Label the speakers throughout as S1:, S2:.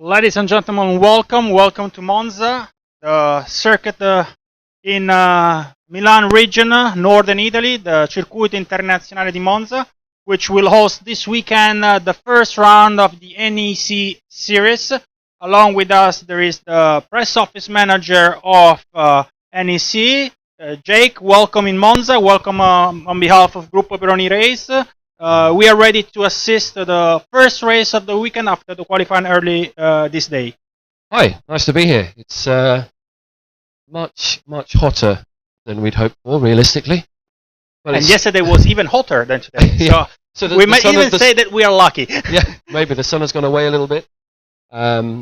S1: Ladies and gentlemen, welcome to Monza, the circuit in Milan region, northern Italy, the Circuito Internazionale di Monza, which will host this weekend the first round of the NEC series. Along with us, there is the press office manager of NEC, Jake. Welcome in Monza. Welcome on behalf of Gruppo Peroni Race. We are ready to assist the first race of the weekend after the qualifying early this day.
S2: Hi, nice to be here. It's much hotter than we'd hoped for, realistically.
S1: But and yesterday was even hotter than today. Yeah. So we might even say that we are lucky.
S2: Yeah, maybe the sun has gone away a little bit. I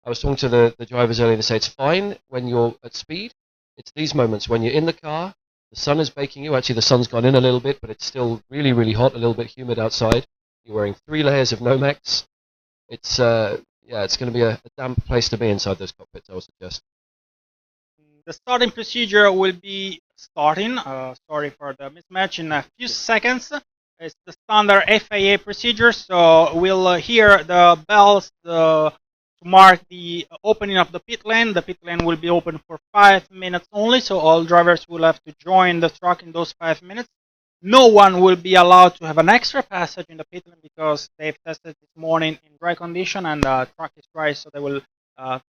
S2: was talking to the drivers earlier. They say it's fine when you're at speed. It's these moments when you're in the car, the sun is baking you. Actually, the sun's gone in a little bit, but it's still really hot, a little bit humid outside. You're wearing 3 layers of Nomex. It's it's going to be a damp place to be inside those cockpits, I would suggest.
S1: The starting procedure will be starting. Sorry for the mismatch in a few seconds. It's the standard FIA procedure, so we'll hear the bells to mark the opening of the pit lane. The pit lane will be open for 5 minutes only, so all drivers will have to join the truck in those 5 minutes. No one will be allowed to have an extra passage in the pit lane because they've tested this morning in dry condition and the track is dry, so they will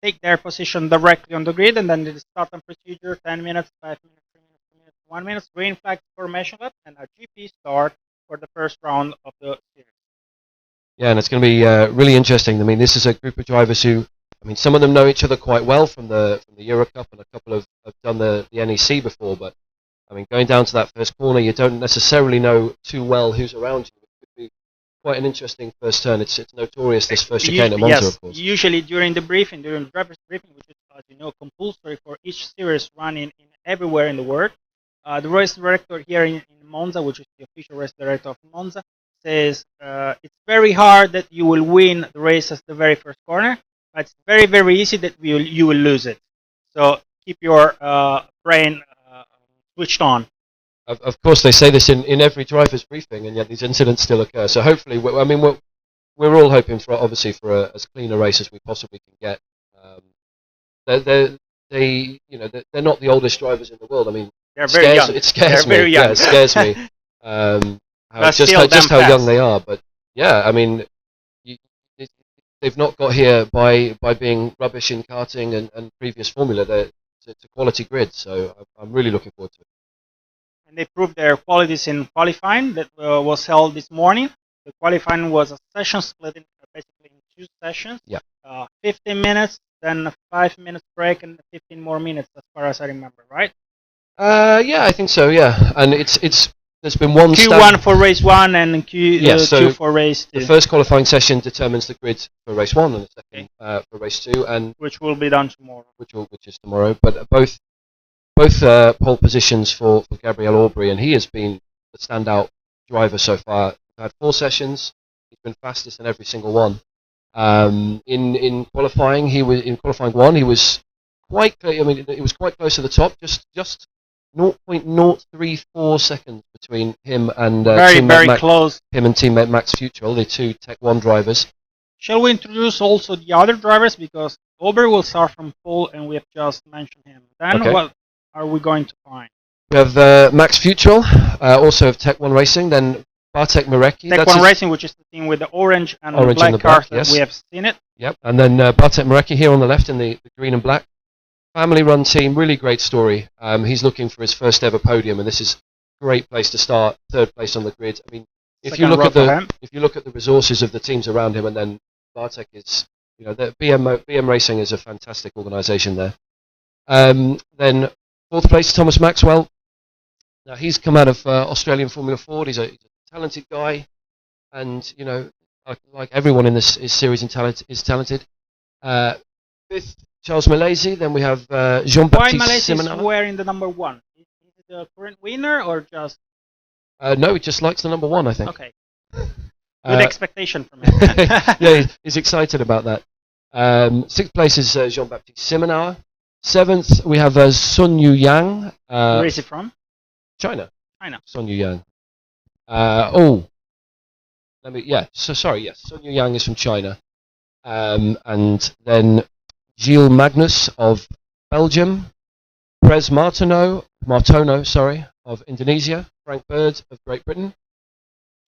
S1: take their position directly on the grid, and then the starting procedure: 10 minutes, 5 minutes, 3 minutes, 2 minutes, 1 minute, green flag formation lap, and a GP start for the first round of the series.
S2: Yeah, and it's going to be really interesting. I mean, this is a group of drivers who, I mean, some of them know each other quite well from the Euro Cup, and a couple have done the NEC before, but I mean, going down to that first corner, you don't necessarily know too well who's around you. It could be quite an interesting first turn. It's notorious, this first chicane at Monza,
S1: yes,
S2: of course.
S1: Usually during the driver's briefing, which is, as you know, compulsory for each series running in everywhere in the world, the race director here in Monza, which is the official race director of Monza, says it's very hard that you will win the race at the very first corner, but it's very easy that you will lose it. So keep your brain switched on.
S2: Of course, they say this in every driver's briefing, and yet these incidents still occur. So hopefully, we're all hoping for, obviously, for as clean a race as we possibly can get. They're not the oldest drivers in the world. I mean,
S1: they're very young.
S2: It scares me.
S1: Very young.
S2: Yeah, it scares me. Just how young they are. But yeah, I mean, they've not got here by being rubbish in karting and previous formula. It's a quality grid, so I'm really looking forward to it.
S1: And they proved their qualities in qualifying that was held this morning. The qualifying was a session split basically in 2 sessions.
S2: Yeah.
S1: 15 minutes, then a 5 minutes break, and 15 more minutes, as far as I remember, right?
S2: Yeah, I think so. Yeah, and there's been one
S1: Q1 for race 1 and Q2 for race 2.
S2: The first qualifying session determines the grid for race 1, and the second for race 2, and
S1: which will be done tomorrow.
S2: Which is tomorrow. But both pole positions for Gabriel Aubry, and he has been the standout driver so far. We've had 4 sessions. He's been fastest in every single one. In qualifying, in qualifying 1, he was quite. I mean, it was quite close to the top. Just 0.034 seconds between him and
S1: very close.
S2: Him and teammate Max Futrell, the 2 Tech 1 drivers.
S1: Shall we introduce also the other drivers, because Aubry will start from pole, and we have just mentioned him. Then what are we going to find?
S2: We have Max Futrell, also of Tech 1 Racing. Then Bartek Marecki.
S1: Tech 1 Racing, which is the team with the orange and black cars. Yes. We have seen it.
S2: Yep. And then Bartek Marecki here on the left in the green and black. Family-run team, really great story. He's looking for his first ever podium, and this is a great place to start. 3rd place on the grid. I mean, if you look at the resources of the teams around him, and then Bartek is, the BM Racing is a fantastic organisation there. Then 4th place, Thomas Maxwell. Now he's come out of Australian Formula Ford. He's a talented guy, and like everyone in this series is talented. 5th. Charles Malaysia, then we have Jean-Baptiste Simonella.
S1: Why Malaysia is wearing the number 1? Is it the current winner or just...
S2: No, he just likes the number 1, I think.
S1: Okay. Good expectation from him.
S2: Yeah, he's excited about that. 6th place is Jean-Baptiste Simonella. 7th, we have Sun Yu Yang.
S1: Where is he from?
S2: China. Sun Yu Yang. Sun Yu Yang is from China. And then Gilles Magnus of Belgium, Pres Martono, sorry, of Indonesia, Frank Bird of Great Britain,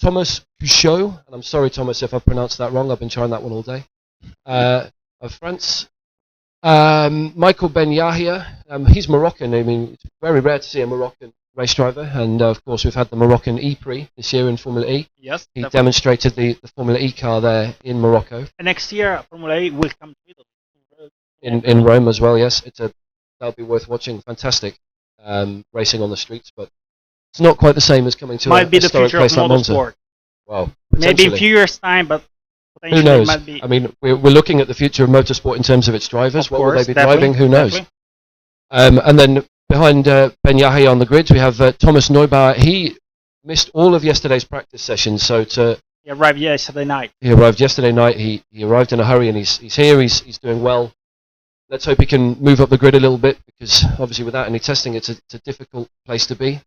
S2: Thomas Couchot, and I'm sorry, Thomas, if I pronounced that wrong. I've been trying that one all day. Of France, Michael Ben Yahia. He's Moroccan. I mean, it's very rare to see a Moroccan race driver, and of course, we've had the Moroccan E-Prix this year in Formula E.
S1: Yes.
S2: He demonstrated the Formula E car there in Morocco.
S1: And next year, Formula E will come to Italy.
S2: In Rome as well, yes. That'll be worth watching. Fantastic racing on the streets, but it's not quite the same as coming to
S1: might
S2: a
S1: be the
S2: historic
S1: future of
S2: place like Monza.
S1: motorsport.
S2: Well,
S1: Maybe in a few years' time, but
S2: who knows? It might be. I mean, we're looking at the future of motorsport in terms of its drivers. What will they be driving? Who knows? And then behind Ben Yahya on the grids, we have Thomas Neubauer. He missed all of yesterday's practice sessions, so
S1: he arrived yesterday night.
S2: He arrived yesterday night. He arrived in a hurry, and he's here. He's doing well. Let's hope he can move up the grid a little bit, because obviously without any testing, it's a difficult place to be.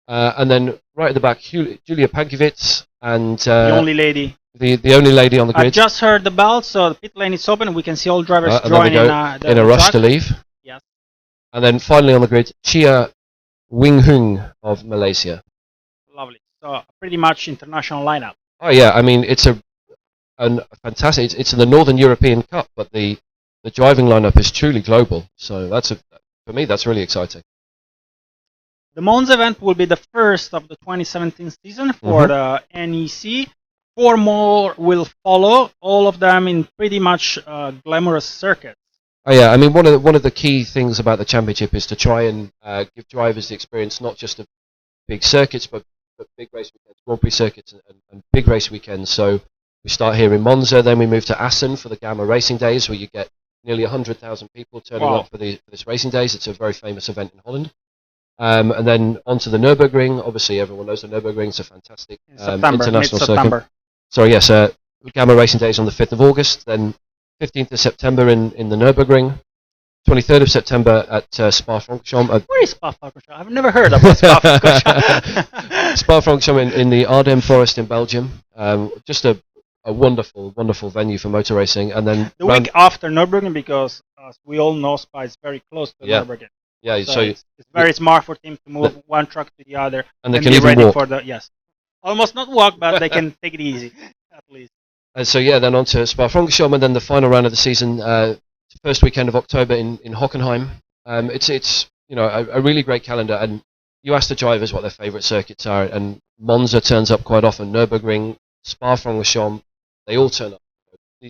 S2: And then right at the back, Julia Pankiewicz, and
S1: the only lady.
S2: The only lady on the grid.
S1: I just heard the bell, so the pit lane is open. We can see all drivers joining
S2: in a rush to leave.
S1: Yes.
S2: And then finally on the grid, Chia Winghung of Malaysia.
S1: Lovely. So pretty much international lineup.
S2: Oh yeah, I mean it's a fantastic. It's in the Northern European Cup, but the driving lineup is truly global. So for me that's really exciting.
S1: The Monza event will be the first of the 2017 season for the NEC. 4 more will follow, all of them in pretty much glamorous circuits.
S2: Oh yeah, I mean one of the key things about the championship is to try and give drivers the experience not just of big circuits, but big race weekends, Grand Prix circuits, and big race weekends. So we start here in Monza, then we move to Assen for the Gamma Racing Days, where you get nearly 100,000 people turning up for this racing days. It's a very famous event in Holland. And then onto the Nürburgring. Obviously, everyone knows the Nürburgring is a fantastic international circuit. Sorry, yes, Gamma Racing Days on the 5th of August, then 15th of September in the Nürburgring, 23rd of September at Spa-Francorchamps.
S1: Where is Spa-Francorchamps? I've never heard of Spa-Francorchamps.
S2: Spa-Francorchamps in the Ardennes Forest in Belgium. Just a wonderful, wonderful venue for motor racing. And then
S1: the week after Nürburgring, because as we all know, Spa is very close to Nürburgring.
S2: Yeah, so
S1: it's very smart for teams to move one truck to the other
S2: and they can be ready
S1: walk. For the almost not walk, but they can take it easy at least.
S2: So yeah, then on to Spa-Francorchamps, and then the final round of the season, first weekend of October in Hockenheim. It's a really great calendar, and you ask the drivers what their favourite circuits are, and Monza turns up quite often, Nürburgring, Spa-Francorchamps, they all turn up.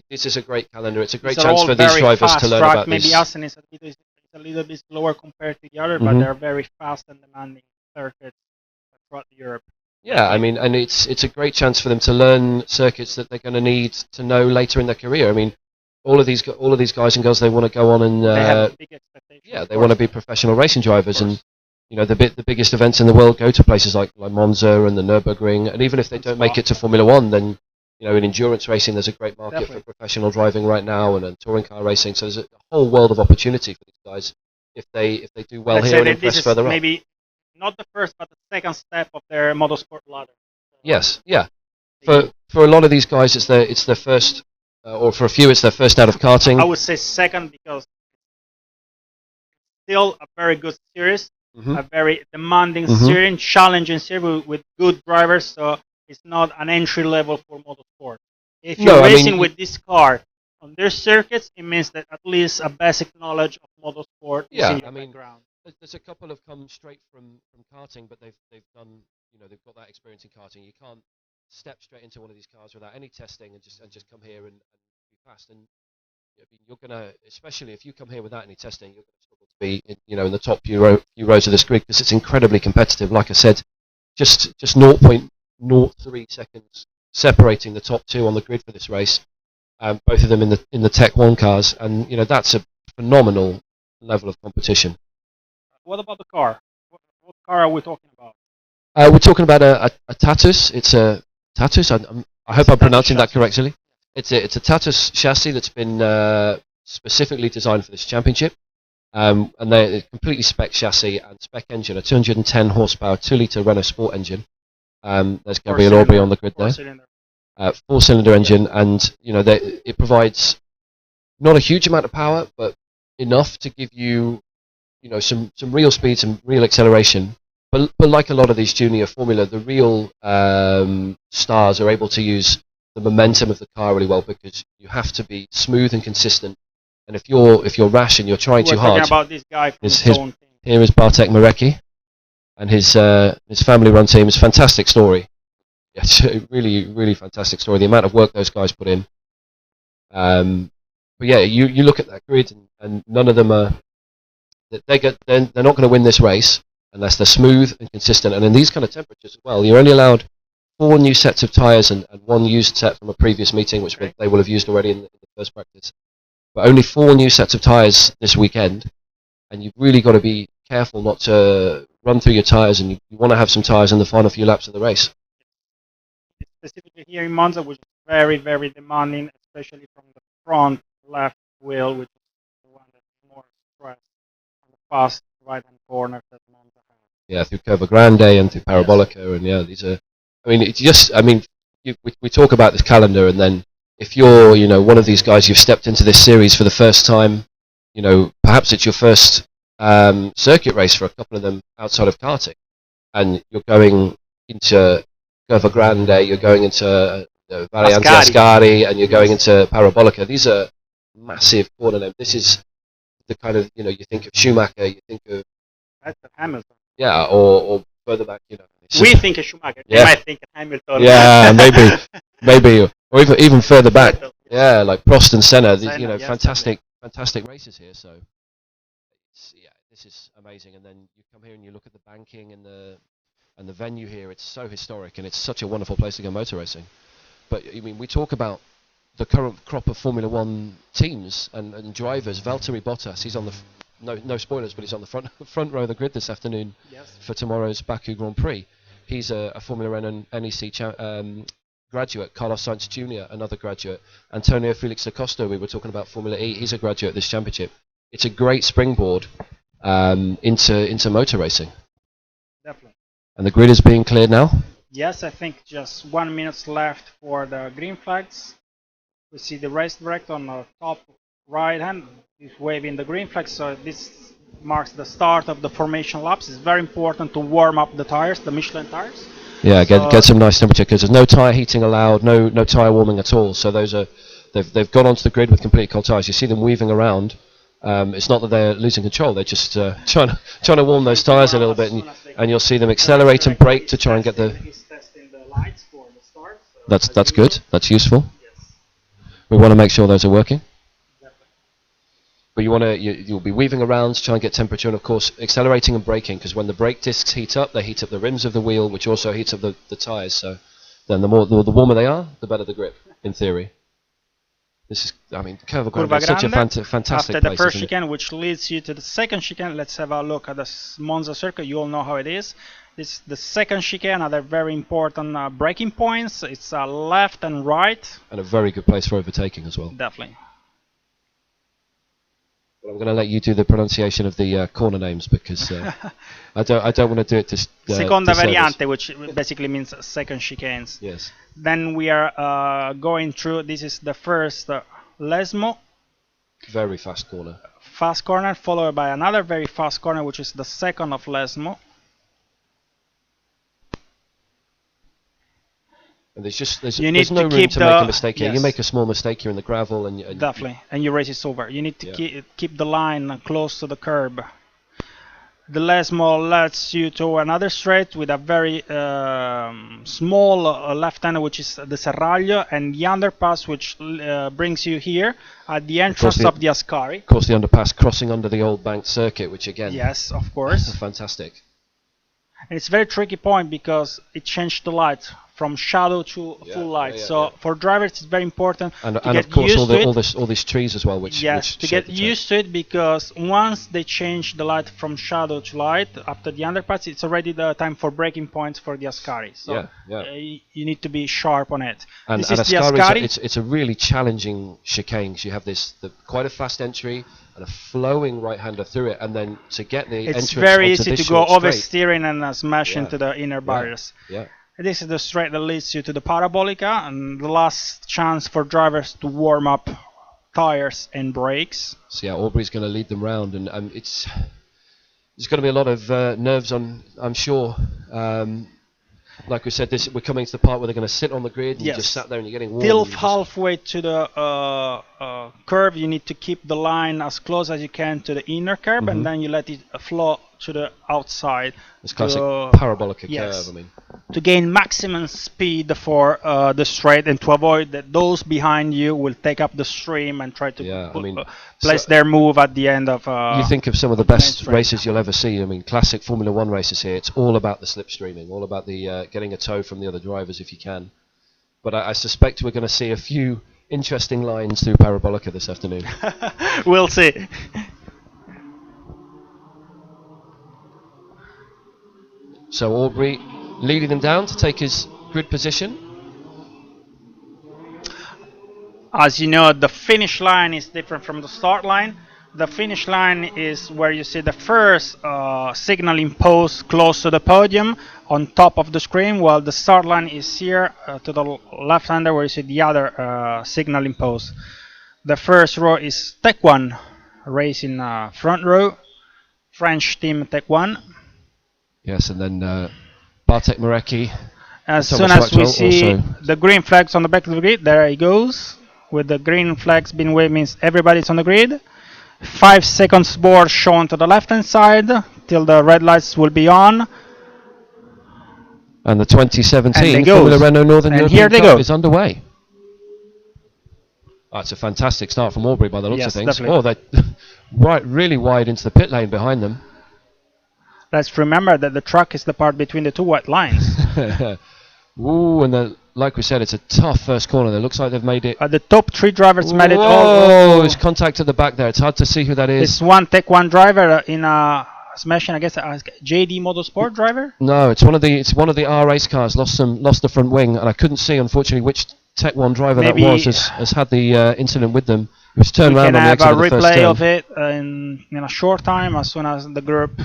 S2: This is a great calendar. It's a great chance for these drivers to learn about
S1: maybe
S2: this.
S1: Assen is a little bit slower compared to the other, but they're very fast and demanding circuits throughout Europe.
S2: Yeah, I mean, and it's a great chance for them to learn circuits that they're going to need to know later in their career. I mean, all of these guys and girls, they want to go on and
S1: they have big expectations.
S2: Yeah, they want to be professional racing drivers, and the biggest events in the world go to places like Monza and the Nürburgring, and even if they don't make it to Formula One, then in endurance racing, there's a great market for professional driving right now, and touring car racing. So there's a whole world of opportunity for these guys if they do well here and impress further up.
S1: Maybe not the first, but the second step of their motorsport ladder.
S2: Yes, yeah. For a lot of these guys, it's their first, or for a few, it's their first out of karting.
S1: I would say second, because still a very good series, a very demanding series, challenging series with good drivers. So it's not an entry level for motorsport. If you're racing with this car on their circuits, it means that at least a basic knowledge of motorsport is in your background.
S2: There's a couple have come straight from karting, but they've done they've got that experience in karting. You can't step straight into one of these cars without any testing and just come here and be fast. And you're gonna, especially if you come here without any testing, you're gonna struggle to be in the top few rows of this grid, because it's incredibly competitive. Like I said, just 0.03 seconds separating the top two on the grid for this race. Both of them in the Tech 1 cars, and that's a phenomenal level of competition.
S1: What about the car? What car are we talking about?
S2: We're talking about a Tatus. It's a Tatus. I hope I'm pronouncing that correctly. It's a Tatus chassis that's been specifically designed for this championship, and they're a completely spec chassis and spec engine, a 210 horsepower 2-litre Renault Sport engine. There's Gabriel Aubry on the grid there. 4-cylinder engine, and it provides Not a huge amount of power, but enough to give you, some real speed, some real acceleration. But like a lot of these junior formula, the real stars are able to use the momentum of the car really well because you have to be smooth and consistent. And if you're rash and you're trying
S1: We're
S2: too hard,
S1: talking about this guy from
S2: his,
S1: Zone Team.
S2: here is Bartek Marecki and his family-run team. Is a fantastic story. Yeah, it's a really, really fantastic story. The amount of work those guys put in. But yeah, you look at that grid and none of them are. They're not going to win this race unless they're smooth and consistent. And in these kind of temperatures as well, you're only allowed 4 new sets of tyres and 1 used set from a previous meeting, which they will have used already in the first practice. But only 4 new sets of tyres this weekend, and you've really got to be careful not to run through your tyres, and you want to have some tyres in the final few laps of the race.
S1: Specifically here in Monza, which is very, very demanding, especially from the front left wheel, which is the one that's more stressed on the fast right-hand corner that Monza has.
S2: Yeah, through Curva Grande and through Parabolica, and yeah, these are. I mean, it's just. I mean, we talk about this calendar, and then if you're, one of these guys, you've stepped into this series for the first time, perhaps it's your first circuit race for a couple of them outside of karting, and you're going into Curva Grande, you're going into Variante Ascari, and you're going into Parabolica. These are massive corner names. This is the kind of, you think of Schumacher, you think of
S1: Hamilton.
S2: Yeah, or further back,
S1: We think of Schumacher. Yeah. They might think of Hamilton.
S2: Yeah, maybe, or even further back. Yeah, like Prost and Senna. These, fantastic races here. So, this is amazing. And then you come here and you look at the banking and the venue here. It's so historic and it's such a wonderful place to go motor racing. But I mean, we talk about the current crop of Formula One teams and drivers. Valtteri Bottas, he's on the no spoilers, but he's on the front row of the grid this afternoon for tomorrow's Baku Grand Prix. He's a Formula One and NEC graduate. Carlos Sainz Jr., another graduate. Antonio Felix Acosta, we were talking about Formula E. He's a graduate of this championship. It's a great springboard into motor racing.
S1: Definitely.
S2: And the grid is being cleared now?
S1: Yes, I think just 1 minute left for the green flags. We see the race director on the top right hand is waving the green flag, so this marks the start of the formation laps. It's very important to warm up the tires, the Michelin tires.
S2: Yeah, get some nice temperature because there's no tyre heating allowed, no tyre warming at all. So they've gone onto the grid with completely cold tyres. You see them weaving around. It's not that they're losing control; they're just trying to warm those tyres a little bit, and you'll see them accelerate and brake to try and get the. That's good. That's useful. We want to make sure those are working. But you'll be weaving around to try and get temperature, and of course accelerating and braking, because when the brake discs heat up, they heat up the rims of the wheel, which also heats up the tyres. So then the warmer they are, the better the grip, in theory. This is, Curva Grande is such a fantastic
S1: after the
S2: place,
S1: first chicane, which leads you to the second chicane. Let's have a look at the Monza circuit. You all know how it is. This is the second chicane, other very important braking points. It's left and right.
S2: And a very good place for overtaking as well.
S1: Definitely.
S2: Well, I'm going to let you do the pronunciation of the corner names because I don't want to do it to
S1: Seconda variante, which basically means second chicanes.
S2: Yes.
S1: Then we are going through. This is the first Lesmo.
S2: Very fast corner.
S1: Fast corner, followed by another very fast corner, which is the second of Lesmo.
S2: And there's no room to make a mistake here. You make a small mistake here in the gravel, and
S1: definitely, and your race is over. You need to keep the line close to the curb. The Lesmo leads you to another straight with a very small left-hander, which is the Serraglio, and the underpass, which brings you here at the entrance of the Ascari.
S2: Of course, the underpass crossing under the old banked circuit, which again,
S1: yes, of course,
S2: fantastic.
S1: And it's a very tricky point because it changed the light from shadow to full light. So for drivers, it's very important
S2: to
S1: get
S2: of course
S1: used to it.
S2: all these trees as well, which
S1: to get used to it, because once they change the light from shadow to light after the underpass, it's already the time for braking points for the Ascari. So you need to be sharp on it.
S2: And
S1: this is
S2: Ascari, it's a really challenging chicane. You have quite a fast entry and a flowing right-hander through it, and then to get the entrance
S1: it's very
S2: onto
S1: easy
S2: this
S1: to go
S2: short
S1: oversteering and smash into the inner barriers.
S2: Yeah.
S1: This is the straight that leads you to the Parabolica, and the last chance for drivers to warm up tires and brakes.
S2: So yeah, Aubrey's going to lead them round, and there's going to be a lot of nerves on, I'm sure. Like we said, we're coming to the part where they're going to sit on the grid, and you just
S1: Yes.
S2: sat there and you're getting warm.
S1: Till
S2: and you just-
S1: halfway to the curve, you need to keep the line as close as you can to the inner curve,
S2: Mhm.
S1: and then you let it flow to the outside.
S2: It's classic
S1: to-
S2: parabolic
S1: yes.
S2: curve. I mean,
S1: To gain maximum speed for the straight, and to avoid that those behind you will take up the stream and try to
S2: Yeah, I mean,
S1: place
S2: so-
S1: their move at the end of.
S2: you think of some of the
S1: the main
S2: best
S1: straight.
S2: races you'll ever see. I mean, classic Formula One races here. It's all about the slipstreaming, all about the getting a tow from the other drivers if you can. But I suspect we're going to see a few interesting lines through Parabolica this afternoon.
S1: We'll see.
S2: So Aubrey leading them down to take his grid position.
S1: As you know, the finish line is different from the start line. The finish line is where you see the first signaling post close to the podium on top of the screen, while the start line is here to the left-hander where you see the other signaling post. The first row is Tech 1 racing front row, French team Tech 1.
S2: Yes, and then Bartek Marecki.
S1: As
S2: Thomas
S1: soon as we
S2: Waxwell
S1: see
S2: also.
S1: the green flags on the back of the grid, there he goes. With the green flags being waved means everybody's on the grid. 5 seconds board shown to the left hand side till the red lights will be on.
S2: And the
S1: And
S2: 2017
S1: they
S2: Formula
S1: goes.
S2: Renault Northern
S1: And
S2: European
S1: here they
S2: Cup
S1: go.
S2: is underway. Oh, it's a fantastic start from Aubrey by the looks
S1: Yes,
S2: of things.
S1: definitely.
S2: Oh, they're really wide into the pit lane behind them.
S1: Let's remember that the truck is the part between the two white lines.
S2: Ooh, and like we said, it's a tough first corner. It looks like they've made it.
S1: The top 3 drivers made it
S2: Whoa,
S1: all.
S2: there's contact at the back there. It's hard to see who that is.
S1: It's one Tech 1 driver in a smashing, I guess, a JD Motorsport driver.
S2: No, it's one of the R race cars. Lost the front wing, and I couldn't see, unfortunately, which Tech 1 driver
S1: Maybe
S2: that was. Has had the incident with them. It was turned
S1: We
S2: around
S1: can
S2: on the
S1: have
S2: exit
S1: a
S2: of the first
S1: replay
S2: turn.
S1: of it in a short time as soon as the group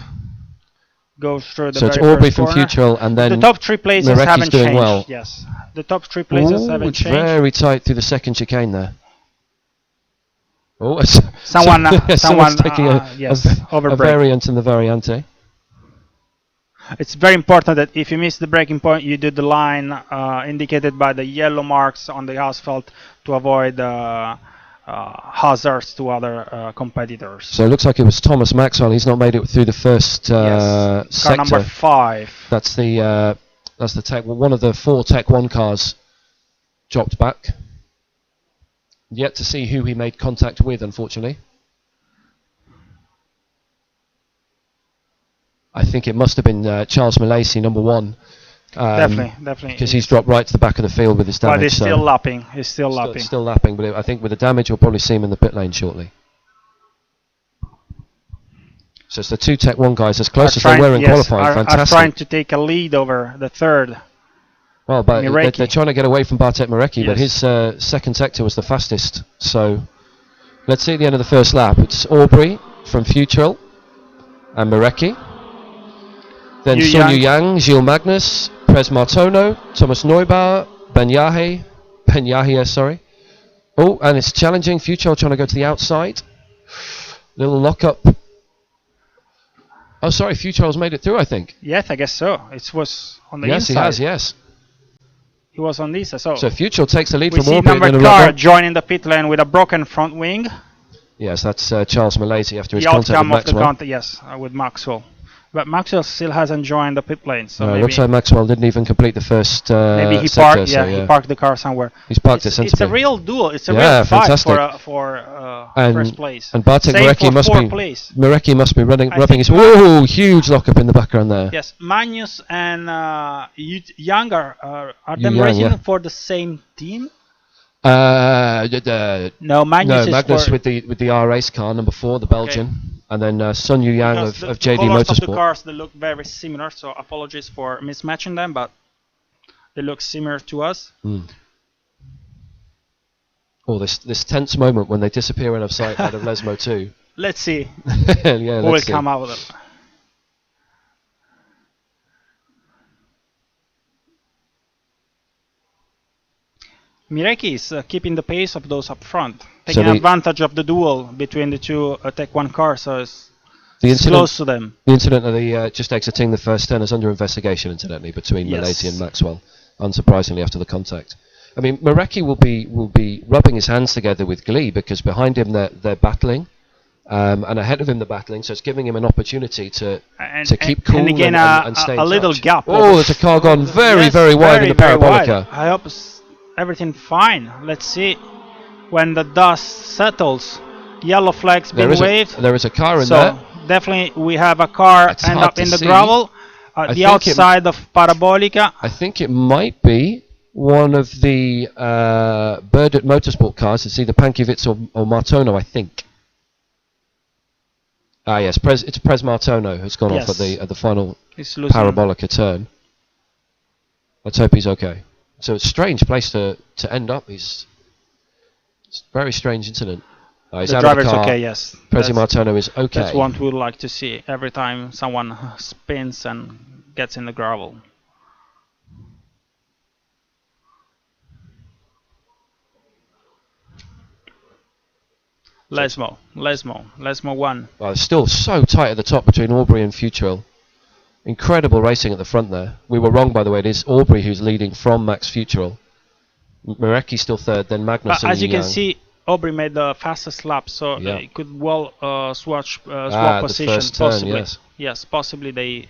S1: goes through the
S2: So it's
S1: very
S2: Aubrey
S1: first
S2: from
S1: corner.
S2: Futurel, and then
S1: The top 3 places
S2: Marecki's
S1: haven't
S2: doing
S1: changed.
S2: well.
S1: Yes, the top 3 places
S2: Ooh,
S1: haven't
S2: it's
S1: changed.
S2: very tight through the second chicane there. Oh,
S1: Someone
S2: taking
S1: yes,
S2: a
S1: overbrake.
S2: variant in the variante.
S1: It's very important that if you miss the braking point, you do the line indicated by the yellow marks on the asphalt to avoid hazards to other competitors.
S2: So it looks like it was Thomas Maxwell. He's not made it through the first
S1: Car
S2: sector.
S1: number 5.
S2: That's the Tech. One of the 4 Tech 1 cars dropped back. Yet to see who he made contact with, unfortunately. I think it must have been Charles Mallacy, number 1.
S1: Definitely.
S2: Because he's dropped right to the back of the field with his damage.
S1: But he's still lapping. He's still lapping.
S2: Still lapping, but I think with the damage, we'll probably see him in the pit lane shortly. So it's the 2 Tech 1 guys as close as they were in qualifying.
S1: Are
S2: Fantastic.
S1: trying to take a lead over the third.
S2: Well, but
S1: Marecki.
S2: they're trying to get away from Bartek Marecki, but
S1: Yes.
S2: his second sector was the fastest. So let's see at the end of the first lap. It's Aubrey from Futurel and Marecki. Then
S1: Yu
S2: Sun Yu
S1: Yang.
S2: Yang, Gilles Magnus, Prez Martono, Thomas Neubauer, Ben Yahia, sorry. Oh, and it's challenging. Futurel trying to go to the outside. Little lock-up. Oh, sorry, Futurel's made it through, I think.
S1: Yes, I guess so. It was on the
S2: Yes,
S1: inside.
S2: he has, yes.
S1: He was on this. So
S2: Futurel takes the lead
S1: we
S2: from
S1: see
S2: Aubrey.
S1: number
S2: and then
S1: car
S2: Renault.
S1: joining the pit lane with a broken front wing.
S2: Yes, that's Charles Mallacy after his
S1: The
S2: contact with
S1: outcome of the
S2: Maxwell.
S1: contact, yes, with Maxwell. But Maxwell still hasn't joined the pit lane, so
S2: No, it
S1: maybe,
S2: looks like Maxwell didn't even complete the first
S1: maybe he
S2: sector,
S1: parked.
S2: so
S1: Yeah, he parked the car somewhere.
S2: He's parked it
S1: It's
S2: sensibly.
S1: a real duel. It's a
S2: Yeah,
S1: real fight
S2: fantastic.
S1: for
S2: And-
S1: first place.
S2: And Bartek
S1: Same
S2: Marecki
S1: for
S2: must
S1: fourth
S2: be
S1: place.
S2: rubbing
S1: I
S2: his.
S1: think
S2: Whoa! Huge lockup in the background there.
S1: Yes, Magnus and Young are
S2: Yu
S1: them
S2: Yang,
S1: racing
S2: yeah.
S1: for the same team?
S2: No,
S1: No, Magnus is
S2: Magnus
S1: for
S2: with the R race car number 4, the Belgian, and then Sun Yu Yang
S1: because
S2: of
S1: the
S2: JD
S1: colors of the
S2: Motorsport.
S1: cars they look very similar. So apologies for mismatching them, but they look similar to us.
S2: Mm. Oh, this tense moment when they disappear out of sight out of Lesmo 2.
S1: Let's see
S2: Yeah,
S1: who will
S2: let's see.
S1: come out with it. Mireki is keeping the pace of those up front,
S2: So
S1: taking advantage of the duel between the two Tech 1 cars, so it's close to them.
S2: The incident of the just exiting the first turn is under investigation, incidentally, between Malaysia and Maxwell. Unsurprisingly, after the contact, I mean, Mareki will be rubbing his hands together with glee because behind him they're battling, and ahead of him they're battling. So it's giving him an opportunity to keep cool
S1: and again
S2: and stay in
S1: a little
S2: touch.
S1: gap.
S2: Oh, there's a car gone very wide in the parabolica.
S1: I hope everything fine. Let's see when the dust settles. Yellow flags being waved.
S2: There is a car in
S1: so
S2: there.
S1: Definitely we have a car end up in the gravel, the outside of Parabolica.
S2: I think it might be one of the Burdett Motorsport cars. It's either Pankiewicz or Martono, I think. Ah, yes, it's Prez Martono who's gone off at the final Parabolica turn. Let's hope he's okay. So it's a strange place to end up. It's a very strange incident.
S1: The driver's okay, yes.
S2: Prezi Martono is okay.
S1: That's what we would like to see every time someone spins and gets in the gravel. Lesmo 1.
S2: Well, it's still so tight at the top between Aubrey and Futrell. Incredible racing at the front there. We were wrong, by the way. It is Aubrey who's leading from Max Futrell. Marecki still third, then Magnus and
S1: as you can see, Aubrey made the fastest lap, so they could swap position. Possibly, yes, possibly they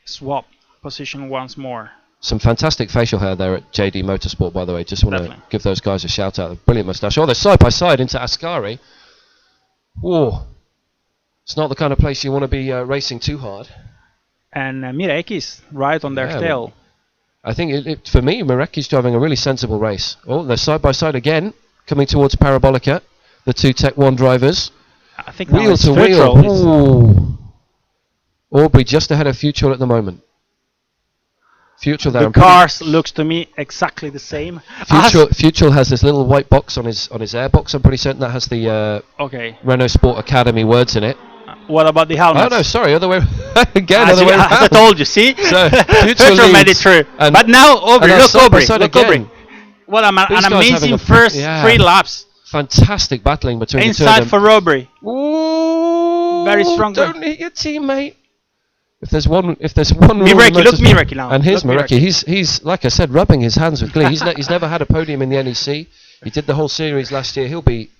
S1: swap position once more.
S2: Some fantastic facial hair there at JD Motorsport, by the way. Just want to give those guys a shout out. Brilliant moustache. Oh, they're side by side into Ascari. Whoa, it's not the kind of place you want to be racing too hard.
S1: And Mireki's right on their tail.
S2: I think for me, Mireki's driving a really sensible race. Oh, they're side by side again. Coming towards Parabolica, the two Tech 1 drivers.
S1: I think
S2: wheel to wheel. Aubrey just ahead of Futrell at the moment. Futrell there.
S1: The cars looks to me exactly the same.
S2: Futrell has this little white box on his airbox. I'm pretty certain that has the Renault Sport Academy words in it.
S1: What about the helmet?
S2: Oh no, sorry, other way again.
S1: I told you. See,
S2: so
S1: Futrell made it through. But now Aubrey, look Aubrey. What an amazing first 3 laps.
S2: Fantastic battling between the two of them.
S1: Inside for Aubrey.
S2: Ooh,
S1: very strong.
S2: Don't hit your teammate. If there's one
S1: Mireki, look Mireki now.
S2: And here's Mireki. He's like I said, rubbing his hands with glee. He's never had a podium in the NEC. He did the whole series last year. He'll be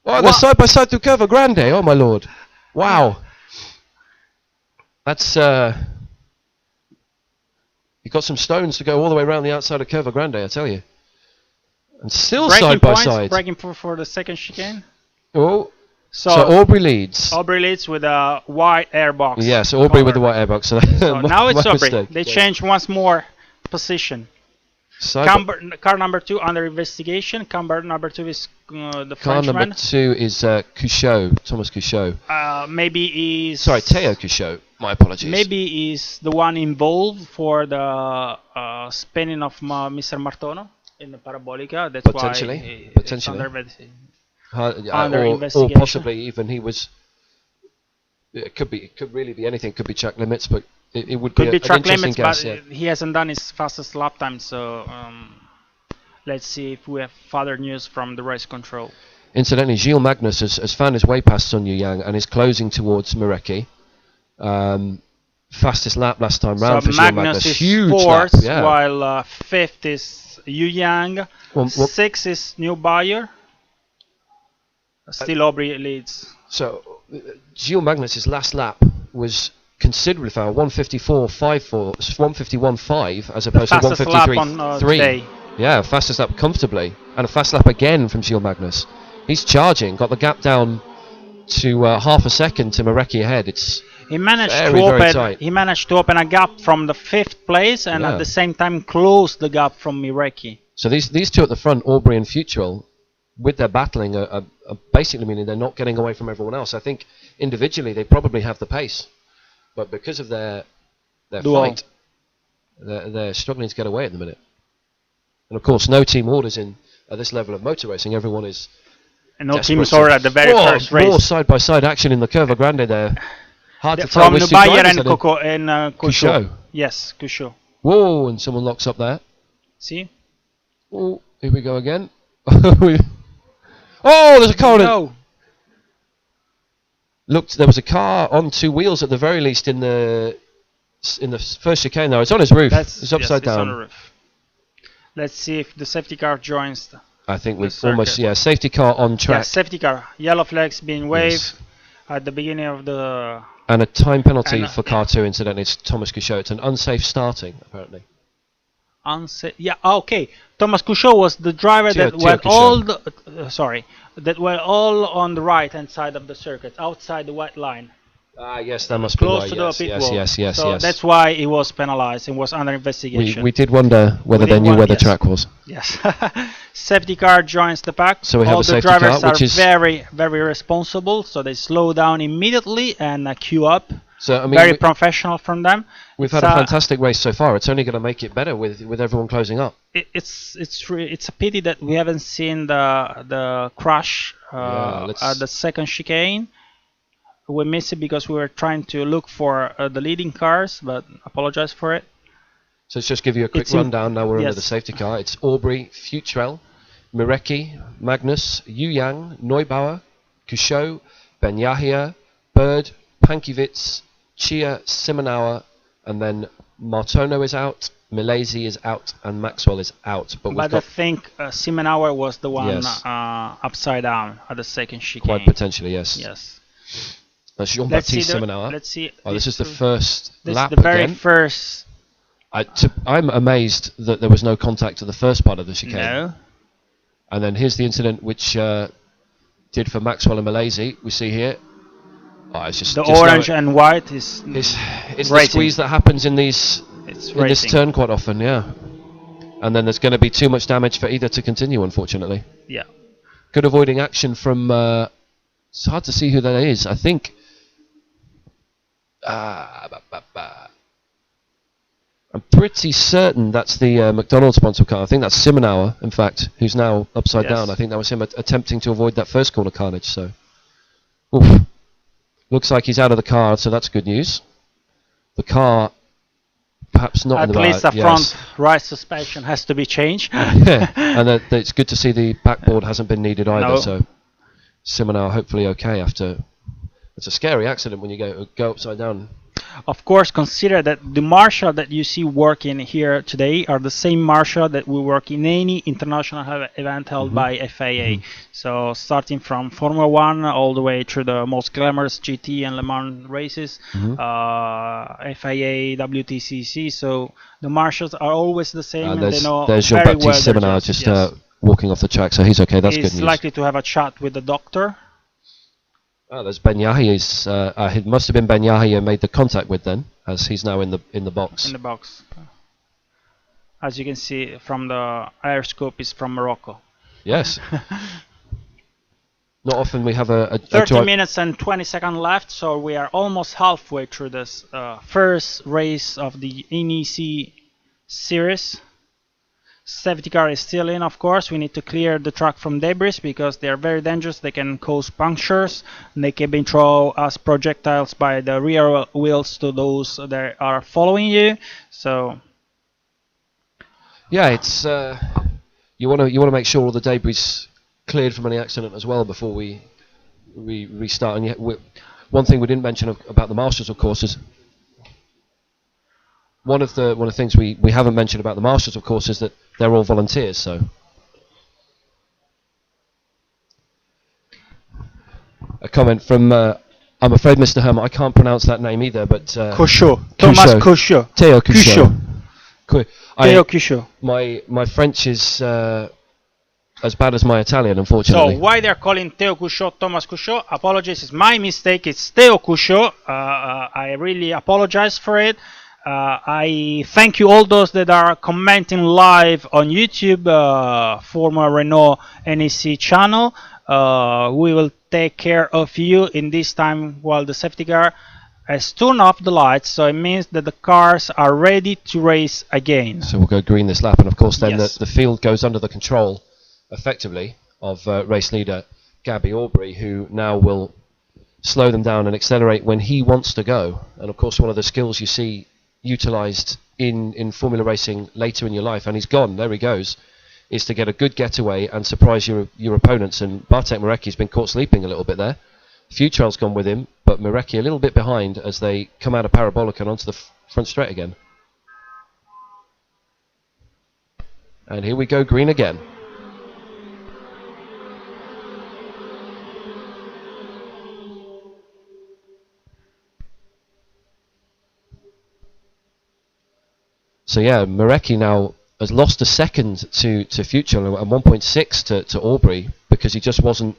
S2: they're side by side through Curva Grande. Oh my lord. Wow. That's you got some stones to go all the way around the outside of Curva Grande, I tell you. And still side by side.
S1: Braking for the second chicane.
S2: Oh, so Aubrey leads.
S1: Aubrey leads with a white airbox.
S2: Yes, Aubrey with the white airbox. So
S1: now it's Aubrey. They change once more position. Car number 2 under investigation. Car number 2 is the Frenchman.
S2: Car number 2 is Couchot, Thomas Couchot.
S1: Maybe he's...
S2: Sorry, Theo Couchot. My apologies.
S1: Maybe he's the one involved for the spinning of Mr. Martono in the Parabolica. That's
S2: potentially.
S1: Under investigation.
S2: Or possibly even he was... It could really be anything. It could be track limits, but it would be
S1: track limits,
S2: guess,
S1: but he hasn't done his fastest lap time, so let's see if we have further news from the race control.
S2: Incidentally, Gilles Magnus has found his way past Sun Yang and is closing towards Mireki. Fastest lap last time round for Gilles Magnus.
S1: Is
S2: huge
S1: fourth,
S2: lap, yeah.
S1: While 5th is Yu Yang, 6th is New Bayer. Still Aubrey leads.
S2: So Gilles Magnus' last lap was considerably fast, 154.54, 151.5 as opposed to 153.3. Yeah, fastest lap comfortably, and a fast lap again from Gilles Magnus. He's charging, got the gap down to half a second to Mireki ahead.
S1: He managed to open a gap from the 5th place and at the same time close the gap from Mireki.
S2: So these two at the front, Aubrey and Futrell, with their battling, are basically meaning they're not getting away from everyone else. I think individually they probably have the pace, but because of their fight, they're struggling to get away at the minute. And of course, no team orders at this level of motor racing. Everyone is.
S1: And no teams order at the very first race.
S2: More side by side action in the Curva Grande there. Hard to tell
S1: from
S2: which two
S1: Bayer
S2: drivers
S1: and Couchot. Yes, Couchot.
S2: Whoa! And someone locks up there.
S1: See?
S2: Oh, Here we go again. Oh, there's a car on it.
S1: No.
S2: Looked, there was a car on two wheels at the very least in the first chicane. Now it's on his roof. It's upside
S1: It's on
S2: down.
S1: the roof. Let's see if the safety car joins.
S2: I think
S1: the
S2: we've
S1: circuit.
S2: almost safety car on
S1: Yeah,
S2: track.
S1: safety car. Yellow flags being waved
S2: Yes.
S1: at the beginning of the.
S2: And a time penalty
S1: And,
S2: for car 2 incidentally. It's Thomas Couchot. It's an unsafe starting apparently.
S1: Yeah. Okay. Thomas Couchot was the driver
S2: Theo-
S1: that
S2: Theo
S1: were
S2: Couchot.
S1: that were all on the right hand side of the circuit, outside the white line,
S2: Ah, yes, that must be
S1: close
S2: why.
S1: to
S2: Yes,
S1: the pit
S2: yes,
S1: wall.
S2: yes, yes,
S1: So
S2: yes.
S1: that's why he was penalized and was under investigation.
S2: We did wonder whether
S1: We
S2: they
S1: did
S2: knew
S1: won-
S2: where the
S1: yes.
S2: track was.
S1: Yes. Safety car joins the pack.
S2: So we have
S1: all
S2: a
S1: the
S2: safety
S1: drivers
S2: car, which
S1: are
S2: is-
S1: very, very responsible. So they slow down immediately and queue up.
S2: So I mean,
S1: Very professional from them.
S2: we've
S1: It's
S2: had a fantastic race so far. It's only going to make it better with everyone closing up.
S1: It's a pity that we haven't seen the crash at the second chicane. We missed it because we were trying to look for the leading cars, but apologize for it.
S2: So let's just give you a quick
S1: It's in-
S2: rundown. Now we're under
S1: yes.
S2: the safety car. It's Aubrey, Futrell, Mirecki, Magnus, Yu Yang, Neubauer, Couchot, Ben Yahia, Bird, Pankiewicz, Chia, Simonauer, and then Martono is out, Milesi is out, and Maxwell is out. But we've
S1: But I
S2: got
S1: think Simenauer was the one
S2: Yes.
S1: upside down at the second chicane.
S2: quite potentially, yes.
S1: Yes.
S2: That's
S1: Let's see.
S2: Jean-Baptiste Simonauer.
S1: Let's see.
S2: Oh, this is the first
S1: This
S2: lap
S1: is the very
S2: again.
S1: first.
S2: I'm amazed that there was no contact at the first part of the chicane.
S1: No.
S2: And then here's the incident which did for Maxwell and Milesi. We see here. Oh, it's just
S1: The
S2: just
S1: orange
S2: now
S1: and white is.
S2: it's the
S1: racing.
S2: squeeze that happens in these
S1: It's
S2: in this
S1: racing.
S2: turn quite often, yeah. And then there's going to be too much damage for either to continue, unfortunately.
S1: Yeah.
S2: Good avoiding action from. It's hard to see who that is. I think. I'm pretty certain that's the McDonald's sponsor car. I think that's Simonauer, in fact, who's now upside
S1: Yes.
S2: down. I think that was him attempting to avoid that first corner carnage. So, oof. Looks like he's out of the car, so that's good news. The car, perhaps not
S1: At
S2: in the
S1: least the
S2: yes.
S1: front right suspension has to be changed.
S2: Yeah, and it's good to see the backboard hasn't been needed either.
S1: No.
S2: So, Simonauer hopefully okay after. It's a scary accident when you go upside down.
S1: Of course, consider that the marshal that you see working here today are the same marshal that will work in any international event held by FIA. So starting from Formula 1 all the way through the most glamorous GT and Le Mans races, FIA, WTCC. So the marshals are always the same, and they know
S2: there's
S1: very well
S2: Jean-Baptiste
S1: their
S2: Simonauer
S1: jobs.
S2: just
S1: Yes.
S2: walking off the track, so he's okay. That's good
S1: He's
S2: news.
S1: likely to have a chat with the doctor.
S2: Oh, there's Ben Yahia's. It must have been Ben Yahia made the contact with then, as he's now in the box.
S1: In the box. As you can see from the air scope, is from Morocco.
S2: Yes. Not often we have a
S1: 30 minutes and 20 seconds left, so we are almost halfway through this first race of the NEC series. Safety car is still in, of course. We need to clear the track from debris because they are very dangerous. They can cause punctures, and they can be thrown as projectiles by the rear wheels to those that are following you. So
S2: yeah, it's you want to make sure all the debris cleared from any accident as well before we restart. And yet, one thing we didn't mention about the marshals, of course, is one of the things we haven't mentioned about the marshals, of course, is that they're all volunteers. So a comment from I'm afraid Mr. Hermit, I can't pronounce that name either, but
S1: Couchot, Thomas Couchot,
S2: Theo Couchot.
S1: Theo Couchot.
S2: My French is as bad as my Italian, unfortunately.
S1: So why they're calling Theo Couchot Thomas Couchot? Apologies, it's my mistake. It's Theo Couchot. I really apologize for it. I thank you all those that are commenting live on YouTube, former Renault NEC channel. We will take care of you in this time while the safety car has turned off the lights, so it means that the cars are ready to race again.
S2: So we'll go green this lap, and of course then
S1: Yes.
S2: the field goes under the control, effectively, of race leader Gabby Aubrey, who now will slow them down and accelerate when he wants to go. And of course one of the skills you see utilised in Formula Racing later in your life, and he's gone, there he goes. is to get a good getaway and surprise your opponents. And Bartek Marecki's been caught sleeping a little bit there. Futrell's gone with him, but Marecki a little bit behind as they come out of Parabolic and onto the front straight again. And here we go, green again. So yeah, Marecki now has lost a second to Futrell and 1.6 to Aubrey because he just wasn't.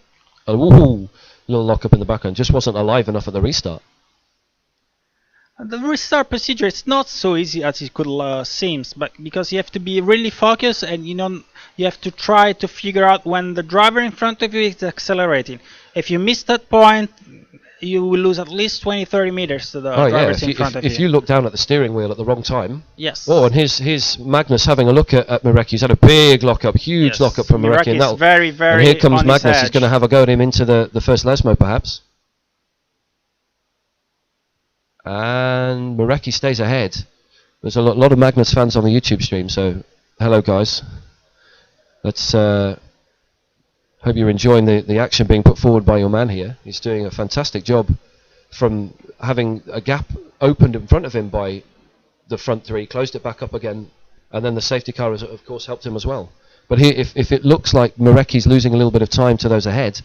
S2: Little lock up in the background, just wasn't alive enough at the restart.
S1: The restart procedure is not so easy as it could seems, but because you have to be really focused and you have to try to figure out when the driver in front of you is accelerating. If you miss that point, you will lose at least 20-30 meters to the drivers in front of you.
S2: If you look down at the steering wheel at the wrong time.
S1: Yes.
S2: Oh, and here's Magnus having a look at Marecki. He's had a big lock-up, huge lock-up from Marecki.
S1: Marecki is very, very
S2: and here comes Magnus. He's going to have a go at him into the first Lesmo, perhaps. And Marecki stays ahead. There's a lot of Magnus fans on the YouTube stream, so hello guys. Let's hope you're enjoying the action being put forward by your man here. He's doing a fantastic job from having a gap opened in front of him by the front three, closed it back up again, and then the safety car has of course helped him as well. But here, if it looks like Marecki's losing a little bit of time to those ahead,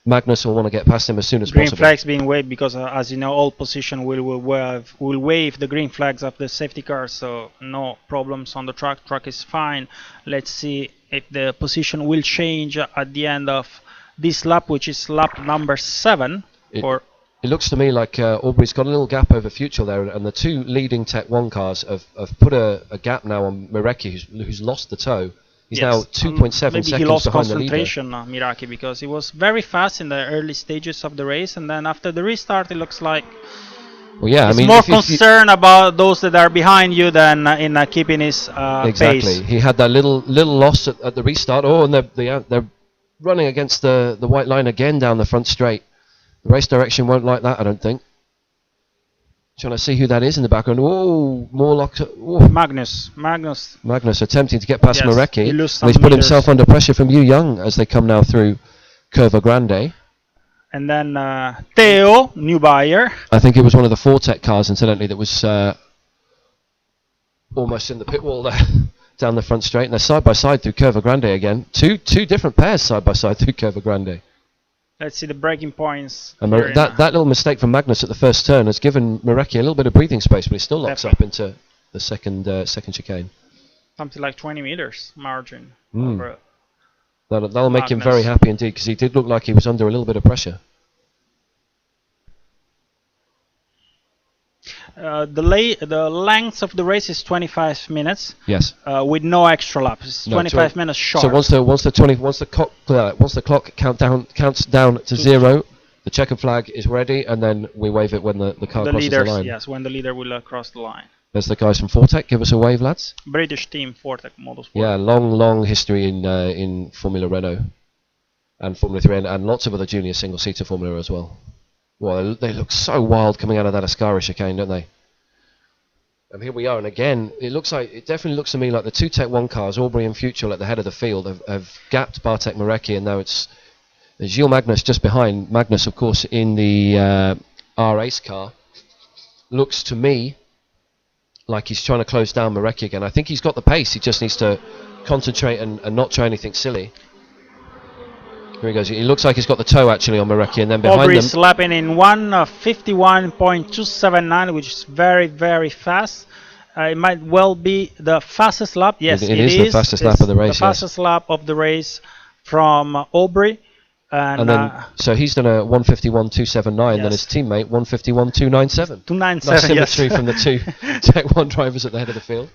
S2: Magnus will want to get past him as soon as possible.
S1: Green flags being waved because, as you know, all position will wave the green flags of the safety cars, so no problems on the track. Track is fine. Let's see if the position will change at the end of this lap, which is lap number 7.
S2: It looks to me like Aubrey's got a little gap over Futrell there, and the two leading Tech 1 cars have put a gap now on Marecki, who's lost the toe. He's now 2.7 seconds
S1: he lost
S2: behind the leader.
S1: concentration, Miraki, because he was very fast in the early stages of the race, and then after the restart, it looks like he's more concerned about those that are behind you than in keeping his
S2: exactly.
S1: pace.
S2: He had that little loss at the restart. Oh, and they're running against the white line again down the front straight. The race direction won't like that, I don't think. Trying to see who that is in the background. Oh, more locked up. Oh.
S1: Magnus
S2: attempting to get past Marecki. He's put himself under pressure from Yu Young as they come now through Curva Grande.
S1: And then Theo, new buyer.
S2: I think it was one of the Fortec cars, incidentally, that was almost in the pit wall there, down the front straight. And they're side by side through Curva Grande again. Two different pairs side by side through Curva Grande.
S1: Let's see the braking points.
S2: And that little mistake from Magnus at the first turn has given Marecki a little bit of breathing space, but he still locks up into the second chicane.
S1: Something like 20 meters margin.
S2: That'll make him very happy indeed, because he did look like he was under a little bit of pressure.
S1: The length of the race is 25 minutes.
S2: Yes.
S1: With no extra laps. It's 25 minutes short.
S2: So once the clock counts down to 0, the checkered flag is ready, and then we wave it when the car crosses the line.
S1: Yes, when the leader will cross the line.
S2: There's the guys from Fortec. Give us a wave, lads.
S1: British team, Fortec Motorsport.
S2: Yeah, long history in Formula Renault and Formula 3, and lots of other junior single-seater Formula as well. Well, they look so wild coming out of that Ascari chicane, don't they? And here we are, and again, it definitely looks to me like the two Tech 1 cars, Aubrey and Futrell at the head of the field, have gapped Bartek Marecki, and now it's Gilles Magnus just behind. Magnus, of course, in the R-Ace car. Looks to me like he's trying to close down Marecki again. I think he's got the pace, he just needs to concentrate and not try anything silly. Here he goes. He looks like he's got the toe actually on Marecki, and then behind
S1: Aubrey
S2: them.
S1: is lapping in 1:51.279, which is very, very fast. It might well be the fastest lap. Yes, it is
S2: the fastest lap of the race.
S1: The fastest lap of the race from Aubrey. And
S2: then, so he's done a 1:51.279. Then his teammate 1:51.297.
S1: 297.
S2: Nice symmetry from the two Tech 1 drivers at the head of the field.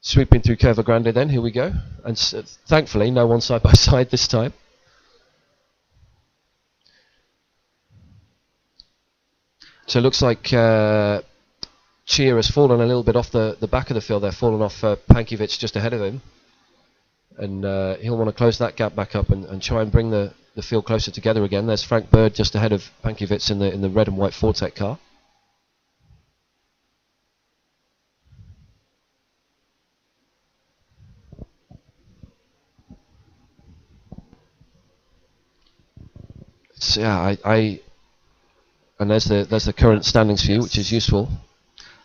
S2: Sweeping through Curva Grande then, here we go. And thankfully, no one side by side this time. So it looks like Chia has fallen a little bit off the back of the field there, fallen off Pankiewicz just ahead of him. And he'll want to close that gap back up and try and bring the field closer together again. There's Frank Bird just ahead of Pankiewicz in the red and white Fortec car. So yeah, and there's the current standings view, which is useful.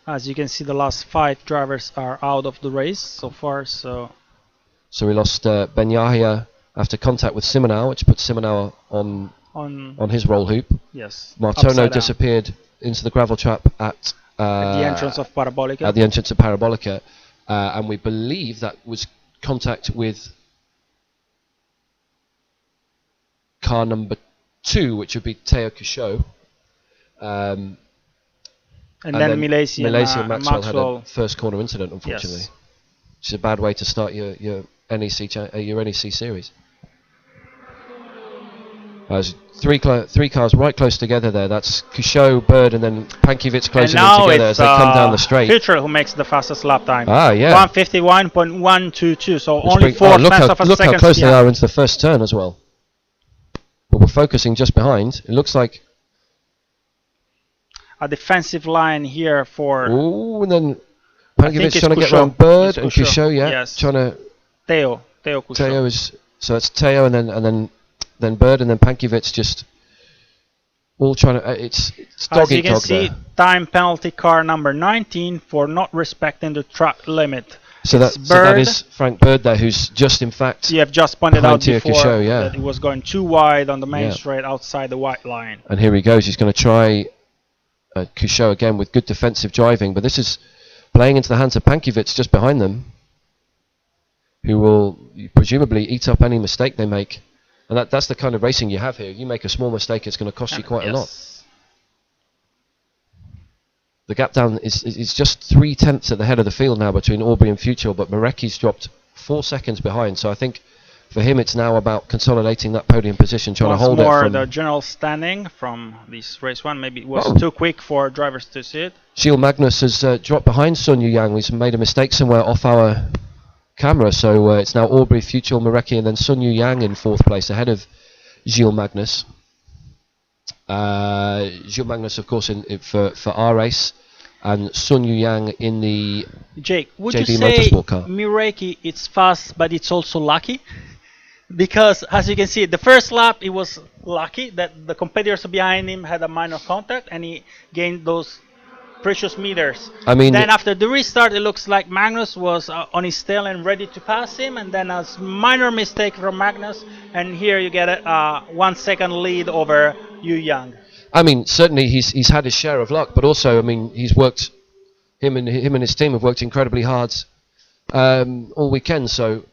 S1: As you can see, the last 5 drivers are out of the race so far. So
S2: we lost Ben Yahia after contact with Simonau, which puts Simonau on his roll hoop.
S1: yes,
S2: Martono disappeared into the gravel trap at
S1: the entrance of Parabolica.
S2: At the entrance of Parabolica, and we believe that was contact with car number 2, which would be Teo Cuchot.
S1: And then Milesi
S2: and Maxwell had a first corner incident, unfortunately.
S1: Yes.
S2: Which is a bad way to start your NEC series. There's three cars right close together there. That's Cuchot, Bird, and then Pankiewicz closing in together as they come down the straight.
S1: Future who makes the fastest lap time.
S2: Ah, yeah.
S1: 151.122, so only 4 tenths of a second.
S2: Look how close they are into the first turn as well. But we're focusing just behind. It looks like
S1: a defensive line here for.
S2: Ooh, and then Pankiewicz trying to get around Bird and Cuchot, yeah,
S1: yes.
S2: Trying to.
S1: Teo Cuchot.
S2: Teo is it's Teo and then Bird and then Pankiewicz just all trying to. It's dog eat dog there.
S1: As you can see, time penalty car number 19 for not respecting the track limit.
S2: So that is Frank Bird there, who's just in fact.
S1: You have just pointed out before
S2: Cuchot, yeah.
S1: that it was going too wide on the main straight outside the white line.
S2: And here he goes. He's going to try Cuchot again with good defensive driving, but this is playing into the hands of Pankiewicz just behind them, who will presumably eat up any mistake they make. And that's the kind of racing you have here. You make a small mistake, it's going to cost you quite a lot. The gap down is just 3 tenths at the head of the field now between Aubrey and Future, but Marecki's dropped 4 seconds behind. So I think for him it's now about consolidating that podium position, trying to hold it from...
S1: the general standing from this race 1. Maybe it was too quick for drivers to see it.
S2: Gilles Magnus has dropped behind Sun Yu Yang. He's made a mistake somewhere off our camera, so it's now Aubrey, Future, Marecki, and then Sun Yu Yang in 4th place ahead of Gilles Magnus. Gilles Magnus, of course, for our race, and Sun Yu Yang in the
S1: Jake, would
S2: JB
S1: you say
S2: Motorsport car.
S1: Marecki it's fast, but it's also lucky? Because as you can see, the first lap it was lucky that the competitors behind him had a minor contact, and he gained those precious meters.
S2: I mean,
S1: then after the restart, it looks like Magnus was on his tail and ready to pass him, and then a minor mistake from Magnus, and here you get a 1 second lead over Yu Yang.
S2: I mean, certainly he's had his share of luck, but also, I mean, he's worked. Him and his team have worked incredibly hard all weekend. So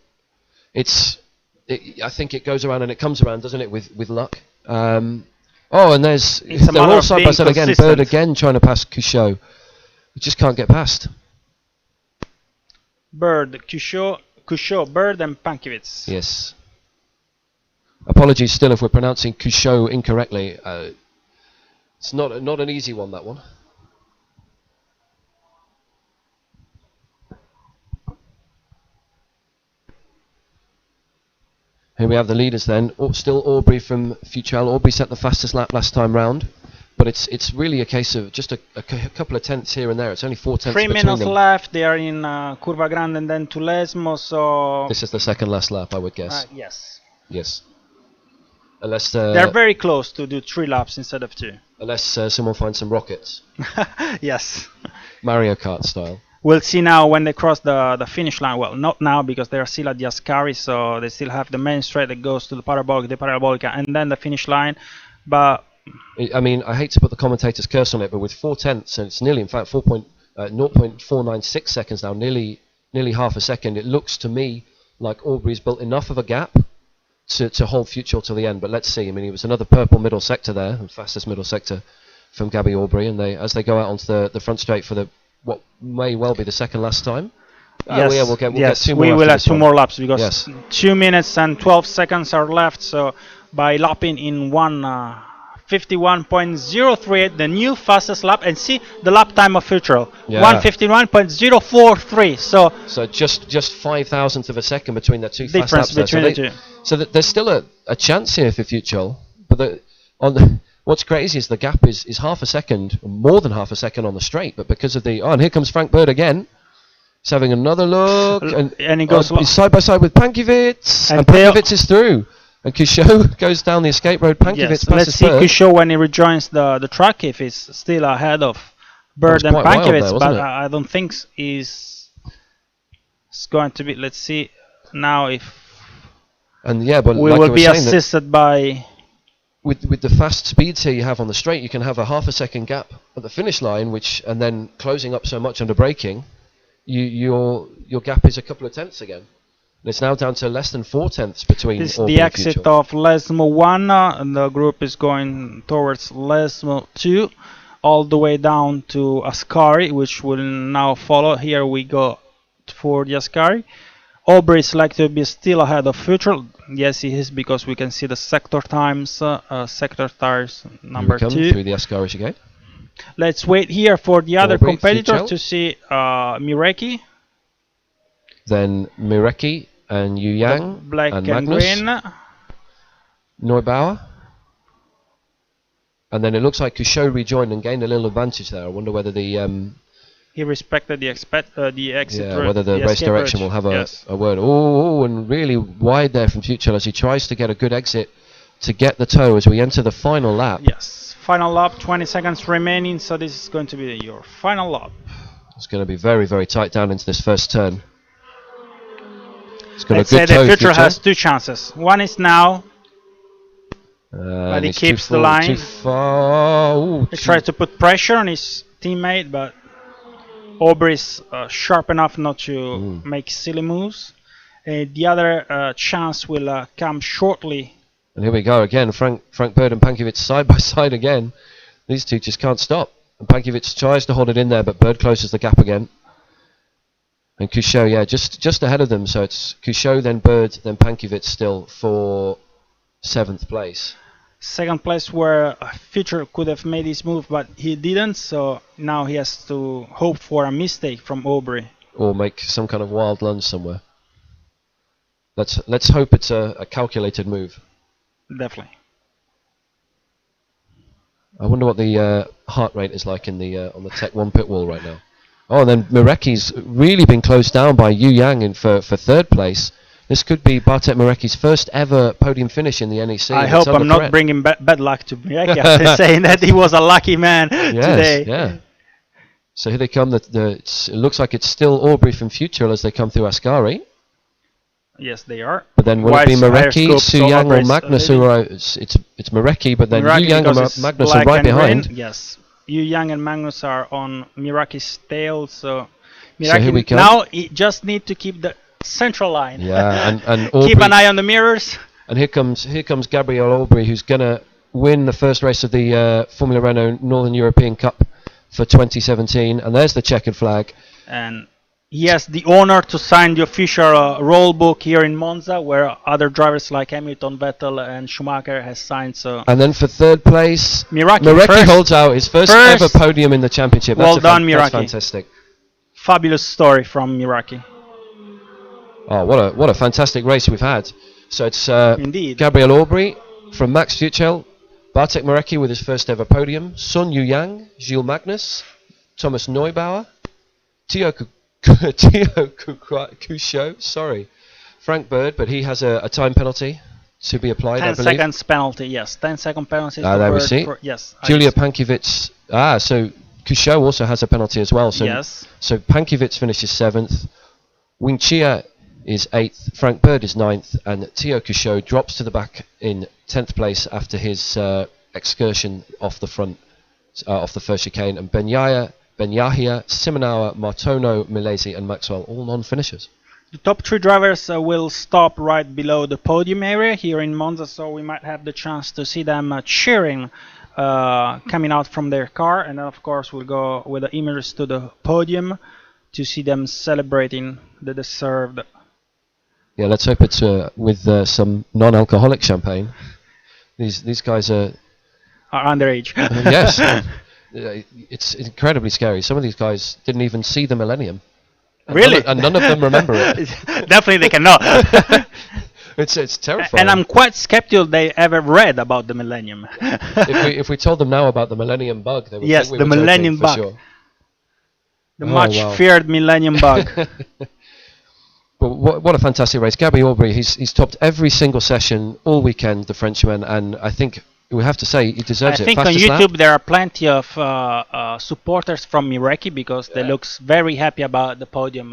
S2: I think it goes around and it comes around, doesn't it? With luck. And they're all side by side again. Bird again trying to pass Cuchot. He just can't get past.
S1: Bird, Cuchot, Bird, and Pankiewicz.
S2: Yes. Apologies still if we're pronouncing Cuchot incorrectly. It's not an easy one, that one. Here we have the leaders then. Still Aubrey from Futrell. Aubrey set the fastest lap last time round, but it's really a case of just a couple of tenths here and there. It's only 4 tenths
S1: 3
S2: between
S1: minutes
S2: them.
S1: left. They are in Curva Grande and then Tulesmo, so...
S2: This is the second last lap, I would guess.
S1: Yes.
S2: Yes. Unless...
S1: They're very close to do 3 laps instead of 2.
S2: Unless someone finds some rockets.
S1: Yes.
S2: Mario Kart style.
S1: We'll see now when they cross the finish line. Well, not now because they are still at the Ascari, so they still have the main straight that goes to the Parabolica, and then the finish line. But
S2: I mean, I hate to put the commentator's curse on it, but with 4 tenths, and it's nearly, in fact, 0.496 seconds now, nearly half a second, it looks to me like Aubrey's built enough of a gap to hold Future till the end. But let's see. I mean, it was another purple middle sector there, the fastest middle sector from Gabby Aubrey, and as they go out onto the front straight for what may well be the second last time.
S1: Yes,
S2: we'll get 2 more.
S1: We will have 2 more laps because
S2: yes.
S1: 2 minutes and 12 seconds are left. So by lapping in 1:51.03, the new fastest lap, and see the lap time of Futrell, 1:51.043. So
S2: just 5,000th of a second between the 2 fast laps there.
S1: Between the two.
S2: So there's still a chance here for Futrell, but what's crazy is the gap is half a second, more than half a second on the straight, but because of and here comes Frank Bird again. He's having another look, and
S1: he goes
S2: he's side by side with Pankiewicz, and
S1: Theo,
S2: Pankiewicz is through. And Couchot goes down the escape road. Pankiewicz
S1: Yes,
S2: passes
S1: let's see
S2: Bird.
S1: Couchot when he rejoins the track, if he's still ahead of
S2: That was
S1: Bird and
S2: quite wild there,
S1: Pankiewicz,
S2: wasn't
S1: but
S2: it?
S1: I don't think he's it's going to be. Let's see now if
S2: And yeah, but
S1: we
S2: like I
S1: will
S2: was
S1: be
S2: saying, that
S1: assisted by.
S2: with the fast speeds here you have on the straight, you can have a half a second gap at the finish line, and then closing up so much under braking, your gap is a couple of tenths again. And it's now down to less than 4 tenths between
S1: This is
S2: Aubrey
S1: the
S2: and
S1: exit
S2: Future.
S1: of Lesmo 1, and the group is going towards Lesmo 2, all the way down to Ascari, which will now follow. Here we go for the Ascari. Aubrey is likely to be still ahead of Future. Yes, he is, because we can see the sector times, sector tires number
S2: Here we come
S1: 2.
S2: through the Ascari chicane.
S1: Let's wait here for the other
S2: Aubrey,
S1: competitor
S2: Fuchel.
S1: to see Mireki,
S2: Then Mireki and Yu
S1: the
S2: Yang
S1: black
S2: and
S1: and
S2: Magnus.
S1: green.
S2: Neubauer. And then it looks like Couchot rejoined and gained a little advantage there. I wonder whether the
S1: He respected the exit route,
S2: whether the race
S1: escape
S2: direction
S1: route.
S2: will have
S1: Yes.
S2: a word. Oh, and really wide there from Future as he tries to get a good exit to get the toe as we enter the final lap.
S1: Yes, final lap, 20 seconds remaining, so this is going to be your final lap.
S2: It's going to be very, very tight down into this first turn. It's got
S1: Let's
S2: a
S1: say
S2: good
S1: the
S2: toe,
S1: Future has two chances. One is now, but he
S2: it's
S1: keeps
S2: too
S1: the line.
S2: Too far. Ooh,
S1: He tries to put pressure on his teammate, but Aubrey's sharp enough not to make silly moves. The other chance will come shortly.
S2: And here we go again. Frank Bird and Pankiewicz side by side again. These two just can't stop. And Pankiewicz tries to hold it in there, but Bird closes the gap again. And Couchot, yeah, just ahead of them. So it's Couchot, then Bird, then Pankiewicz still for 7th place.
S1: Second place where Future could have made his move, but he didn't, so now he has to hope for a mistake from Aubrey.
S2: Or make some kind of wild lunge somewhere. Let's hope it's a calculated move.
S1: Definitely.
S2: I wonder what the heart rate is like in the on the Tech 1 pit wall right now. Oh, and then Mireki's really been closed down by Yu Yang for 3rd place. This could be Bartek Mireki's first ever podium finish in the NEC.
S1: I hope I'm not bringing bad luck to Mireki after saying that he was a lucky man today.
S2: Yeah. So here they come. It looks like it's still Aubrey from Future as they come through Ascari.
S1: Yes, they are.
S2: But then will it be Mireki, Su Yang or Magnus who are... It's Mireki, but then Yu Yang and Magnus are right behind.
S1: Green. Yes. Yu Yang and Magnus are on Miraki's tail, so
S2: So here we
S1: Mireki
S2: come.
S1: now he just need to keep the central line.
S2: Yeah, and Aubrey,
S1: keep an eye on the mirrors.
S2: And here comes Gabriel Aubrey, who's gonna win the first race of the Formula Renault Northern European Cup for 2017. And there's the checkered flag.
S1: And he has the honor to sign the official rule book here in Monza, where other drivers like Hamilton, Vettel, and Schumacher has signed. So.
S2: And then for 3rd place,
S1: Mireki
S2: holds out his first ever podium in the championship.
S1: Well done, Mireki.
S2: That's fantastic.
S1: Fabulous story from Mireki.
S2: Oh, what a fantastic race we've had. So it's
S1: Indeed.
S2: Gabriel Aubrey from Max Fuchel, Bartek Mireki with his first ever podium, Sun Yu Yang, Gilles Magnus, Thomas Neubauer, Theo Couchot, sorry, Frank Bird, but he has a time penalty to be applied,
S1: 10
S2: I believe.
S1: seconds penalty, yes. 10-second penalty.
S2: There we see.
S1: Yes.
S2: Julia Pankiewicz. So Couchot also has a penalty as well. So,
S1: yes.
S2: So Pankiewicz finishes 7th. Wing Chia is 8th. Frank Bird is 9th. And Theo Couchot drops to the back in 10th place after his excursion off the front, off the first chicane. And Ben Yahia, Simonauer, Martono, Milesi, and Maxwell, all non-finishers.
S1: The top 3 drivers will stop right below the podium area here in Monza, so we might have the chance to see them cheering coming out from their car. And then, of course, we'll go with the images to the podium to see them celebrating the deserved.
S2: Yeah, let's hope it's with some non-alcoholic champagne. These guys are
S1: underage.
S2: Yes. It's incredibly scary. Some of these guys didn't even see the Millennium.
S1: Really?
S2: None of them remember it.
S1: Definitely they cannot.
S2: It's terrifying.
S1: And I'm quite skeptical they ever read about the Millennium.
S2: if we told them now about the Millennium Bug, they would
S1: yes,
S2: think we
S1: the
S2: were
S1: Millennium
S2: joking,
S1: Bug.
S2: for sure.
S1: The much feared Millennium Bug.
S2: But what a fantastic race. Gabby Aubrey, he's topped every single session all weekend, the Frenchman, and I think we have to say he deserves
S1: I
S2: it.
S1: think on
S2: Fastest
S1: YouTube
S2: lap?
S1: there are plenty of supporters from Mireki because they looks very happy about the podium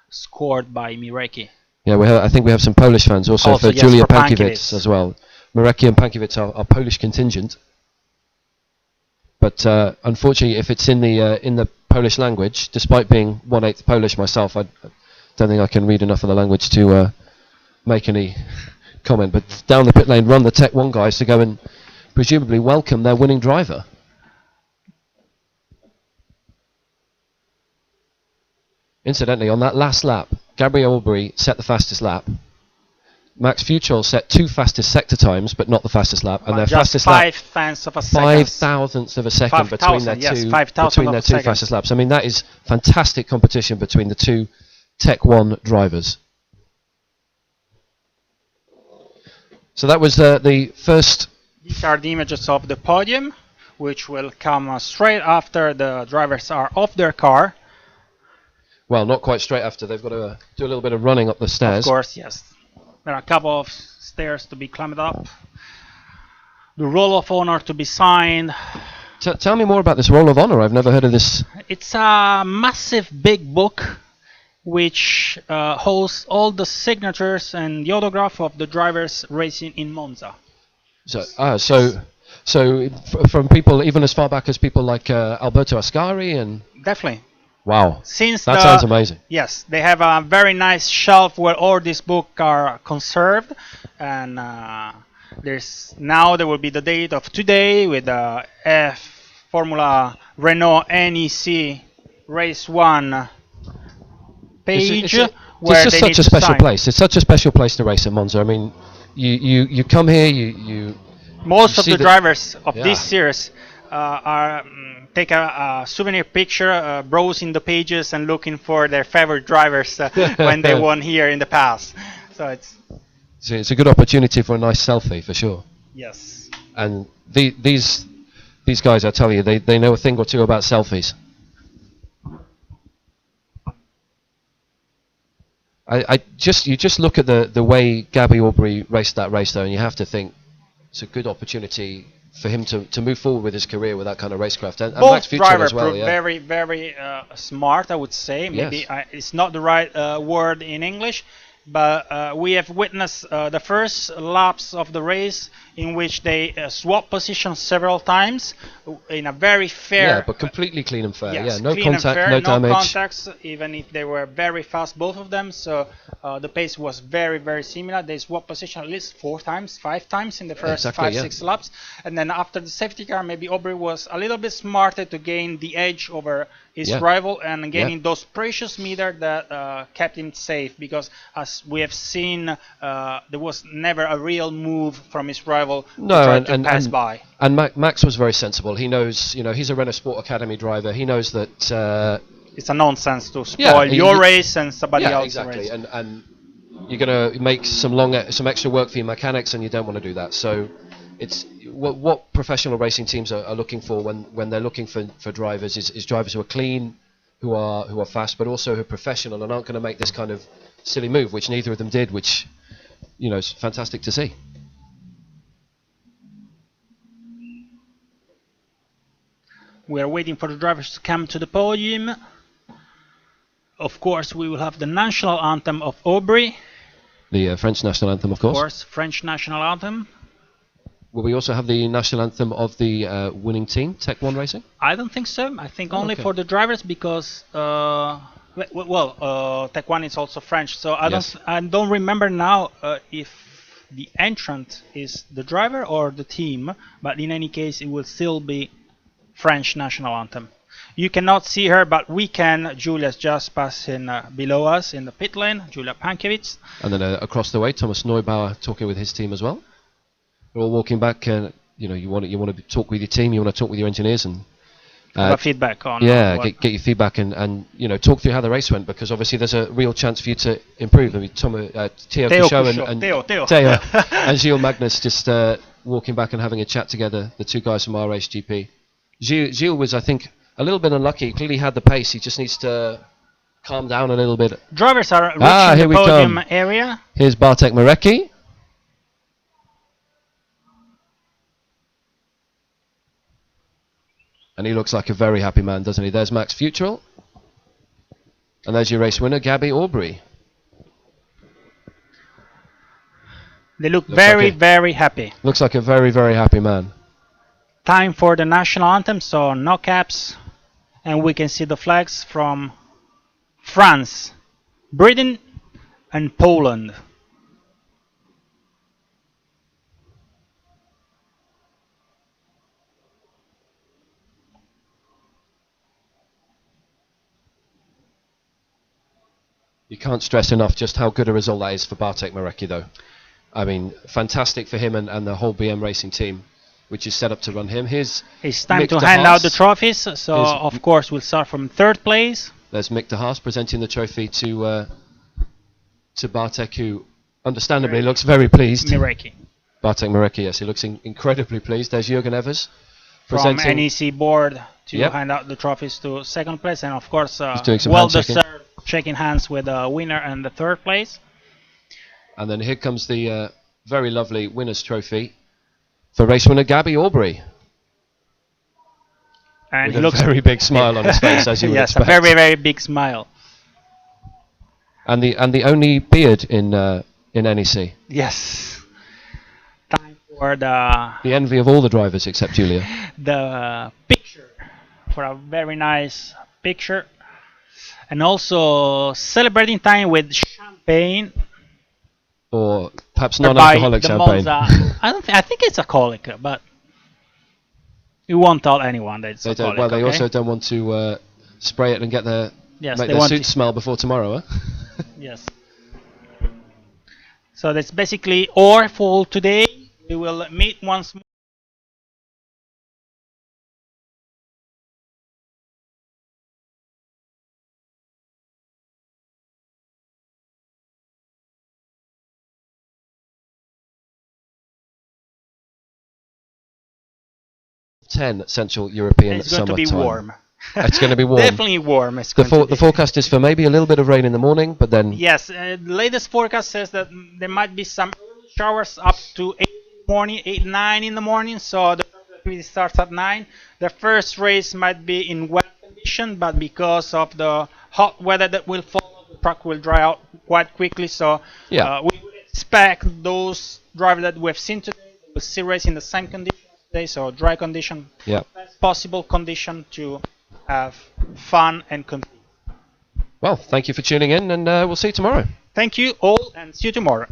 S1: scored by Mireki.
S2: Yeah, I think we have some Polish fans also,
S1: Also,
S2: for
S1: yes,
S2: Julia
S1: for
S2: Pankiewicz
S1: Pankiewicz.
S2: as well. Mareki and Pankiewicz are Polish contingent, but unfortunately, if it's in the Polish language, despite being 1/8 Polish myself, I don't think I can read enough of the language to make any comment. But down the pit lane run the Tech 1 guys to go and presumably welcome their winning driver. Incidentally, on that last lap, Gabriel Aubrey set the fastest lap. Max Futrell set 2 fastest sector times, but not the fastest lap, and their
S1: Just
S2: fastest
S1: 5 tenths of a
S2: lap,
S1: second.
S2: 5 thousandths of a second between their
S1: 5,000
S2: two
S1: of a second.
S2: fastest laps. I mean, that is fantastic competition between the two Tech 1 drivers. So that was the first.
S1: These are the images of the podium, which will come straight after the drivers are off their car.
S2: Well, not quite straight after. They've got to do a little bit of running up the stairs.
S1: Of course, yes. There are a couple of stairs to be climbed up. The roll of honor to be signed.
S2: Tell me more about this Roll of Honor. I've never heard of this.
S1: It's a massive big book which holds all the signatures and the autograph of the drivers racing in Monza.
S2: So from people even as far back as people like Alberto Ascari and.
S1: Definitely.
S2: Wow.
S1: Since
S2: that sounds amazing.
S1: Yes, they have a very nice shelf where all these books are conserved, and there will be the date of today with the Formula Renault NEC Race 1 page.
S2: It's just such a special place. It's such a special place to race at Monza. I mean, you come here, you
S1: most
S2: you
S1: of
S2: see
S1: the drivers of
S2: Yeah.
S1: this series take a souvenir picture, browsing the pages and looking for their favorite drivers when they won here in the past. So
S2: it's a good opportunity for a nice selfie for sure.
S1: yes.
S2: And these guys, I tell you, they know a thing or two about selfies. You just look at the way Gabby Aubrey raced that race though, and you have to think it's a good opportunity for him to move forward with his career with that kind of racecraft. And
S1: Both
S2: Max Futrell
S1: drivers
S2: as well.
S1: proved
S2: Yeah.
S1: very, very smart, I would say. Maybe
S2: Yes.
S1: it's not the right word in English, but we have witnessed the first laps of the race in which they swap positions several times in a very fair.
S2: Yeah, but completely clean and fair.
S1: Yes,
S2: Yeah, no
S1: clean and
S2: contact,
S1: fair,
S2: no damage.
S1: contacts, even if they were very fast, both of them. So the pace was very, very similar. They swapped position at least 4 times, 5 times in the first
S2: Exactly,
S1: 5,
S2: yeah.
S1: 6 laps. And then after the safety car, maybe Aubrey was a little bit smarter to gain the edge over his
S2: Yeah.
S1: rival and gaining
S2: Yeah.
S1: those precious meters that kept him safe. Because as we have seen, there was never a real move from his rival to try to pass by.
S2: And Max was very sensible. He knows, he's a Renault Sport Academy driver. He knows that.
S1: It's a nonsense to spoil your race and somebody else's
S2: exactly.
S1: race.
S2: And you're going to make some extra work for your mechanics, and you don't want to do that. So, it's what professional racing teams are looking for when they're looking for drivers is drivers who are clean, who are fast, but also who are professional and aren't going to make this kind of silly move, which neither of them did, which is fantastic to see.
S1: We are waiting for the drivers to come to the podium. Of course, we will have the national anthem of Aubrey.
S2: The French national anthem, of course.
S1: Of course, French national anthem.
S2: Will we also have the national anthem of the winning team, Tech 1 Racing?
S1: I don't think so. I think only
S2: okay.
S1: for the drivers because, Tech 1 is also French. So I don't remember now if the entrant is the driver or the team. But in any case, it will still be French national anthem. You cannot see her, but we can. Julia's just passing below us in the pit lane, Julia Pankiewicz.
S2: And then across the way, Thomas Neubauer talking with his team as well. We're all walking back, and you want to talk with your team, you want to talk with your engineers, and
S1: feedback on.
S2: Get your feedback and talk through how the race went, because obviously there's a real chance for you to improve. I mean, Theo and Gilles Magnus just walking back and having a chat together, the two guys from RHGP. Gilles was, I think, a little bit unlucky. He clearly had the pace. He just needs to calm down a little bit.
S1: Drivers are reaching
S2: Here
S1: the
S2: we
S1: podium
S2: come.
S1: area.
S2: Here's Bartek Marecki. And he looks like a very happy man, doesn't he? There's Max Futrell. And there's your race winner, Gabby Aubrey.
S1: They look
S2: Looks
S1: very,
S2: like
S1: very happy.
S2: Looks like a very, very happy man.
S1: Time for the national anthem, so no caps. And we can see the flags from France, Britain, and Poland.
S2: You can't stress enough just how good a result that is for Bartek Marecki, though. I mean, fantastic for him and the whole BM Racing team, which is set up to run him.
S1: It's time
S2: Mick
S1: to
S2: de
S1: hand
S2: Haas.
S1: out the trophies. So, of course, we'll start from third place.
S2: There's Mick de Haas presenting the trophy to Bartek, who understandably looks very pleased.
S1: Marecki.
S2: Bartek Marecki, yes, he looks incredibly pleased. There's Jürgen Evers
S1: From
S2: presenting.
S1: NEC board to
S2: Yep.
S1: hand out the trophies to second place. And, of course,
S2: He's doing some
S1: well
S2: handshaking.
S1: deserved shaking hands with the winner and the third place.
S2: And then here comes the very lovely winner's trophy for race winner Gabby Aubrey.
S1: And
S2: With
S1: he
S2: a
S1: looks
S2: very big smile on his face, as you would
S1: yes,
S2: expect.
S1: a very, very big smile.
S2: And the only beard in NEC.
S1: Yes. Time for the
S2: envy of all the drivers except Julia.
S1: picture, for a very nice picture, and also celebrating time with champagne.
S2: Or perhaps
S1: by
S2: non-alcoholic
S1: the
S2: champagne.
S1: Monza. I think it's alcoholic, but we won't tell anyone that it's
S2: They
S1: alcoholic.
S2: don't, well, they
S1: okay?
S2: also don't want to spray it and get
S1: Yes,
S2: make
S1: they
S2: their
S1: want
S2: suits
S1: to-
S2: smell before tomorrow, huh?
S1: Yes. So that's basically all for today. We will meet once more.
S2: Ten Central European
S1: It's going to be
S2: summertime.
S1: warm.
S2: It's going to be warm.
S1: Definitely warm. It's
S2: The,
S1: going to
S2: the
S1: be.
S2: forecast is for maybe a little bit of rain in the morning, but then
S1: Yes, the latest forecast says that there might be some early showers up to 8 in the morning, 8, 9 in the morning. So the activity starts at 9. The first race might be in wet condition, but because of the hot weather that will follow, the track will dry out quite quickly. So
S2: Yeah.
S1: we would expect those drivers that we have seen today will still race in the same conditions today, so dry condition,
S2: yeah.
S1: best possible condition to have fun and compete.
S2: Well, thank you for tuning in, and we'll see you tomorrow.
S1: Thank you all, and see you tomorrow.